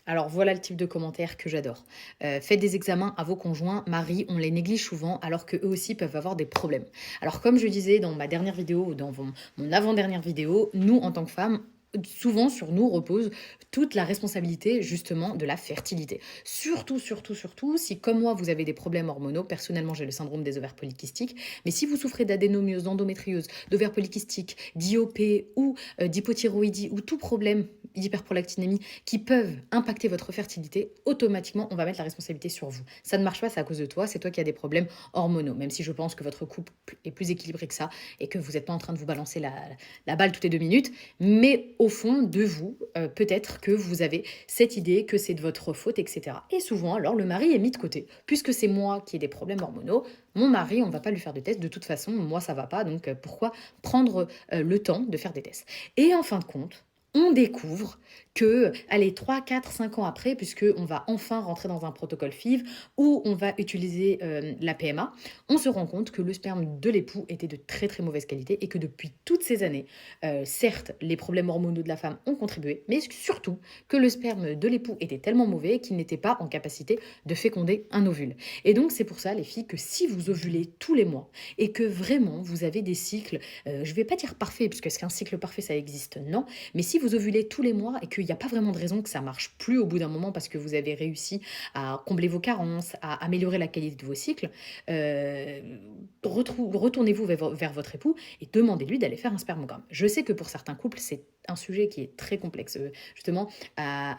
Alors voilà le type de commentaires que j'adore. Faites des examens à vos conjoints, maris, on les néglige souvent alors qu'eux aussi peuvent avoir des problèmes. Alors comme je disais dans ma dernière vidéo ou dans mon avant-dernière vidéo, nous en tant que femmes, souvent sur nous repose toute la responsabilité justement de la fertilité. Surtout, surtout, surtout si comme moi vous avez des problèmes hormonaux, personnellement j'ai le syndrome des ovaires polykystiques, mais si vous souffrez d'adénomiose, d'endométriose, d'ovaires polykystiques, d'IOP ou d'hypothyroïdie ou tout problème d'hyperprolactinémie qui peuvent impacter votre fertilité, automatiquement, on va mettre la responsabilité sur vous. Ça ne marche pas, c'est à cause de toi, c'est toi qui as des problèmes hormonaux, même si je pense que votre couple est plus équilibré que ça et que vous n'êtes pas en train de vous balancer la balle toutes les 2 minutes, mais au fond de vous, peut-être que vous avez cette idée que c'est de votre faute, etc. Et souvent, alors, le mari est mis de côté. Puisque c'est moi qui ai des problèmes hormonaux, mon mari, on ne va pas lui faire de tests. De toute façon, moi, ça va pas. Donc, pourquoi prendre le temps de faire des tests? Et en fin de compte, on découvre que, allez, 3, 4, 5 ans après, puisque on va enfin rentrer dans un protocole FIV où on va utiliser la PMA, on se rend compte que le sperme de l'époux était de très très mauvaise qualité et que depuis toutes ces années, certes, les problèmes hormonaux de la femme ont contribué, mais surtout que le sperme de l'époux était tellement mauvais qu'il n'était pas en capacité de féconder un ovule. Et donc c'est pour ça, les filles, que si vous ovulez tous les mois et que vraiment vous avez des cycles, je ne vais pas dire parfaits, puisque est-ce qu'un cycle parfait ça existe? Non, mais si vous ovulez tous les mois et qu'il n'y a pas vraiment de raison que ça marche plus au bout d'un moment parce que vous avez réussi à combler vos carences, à améliorer la qualité de vos cycles, euh, retournez-vous vers votre époux et demandez-lui d'aller faire un spermogramme. Je sais que pour certains couples, c'est un sujet qui est très complexe, justement, à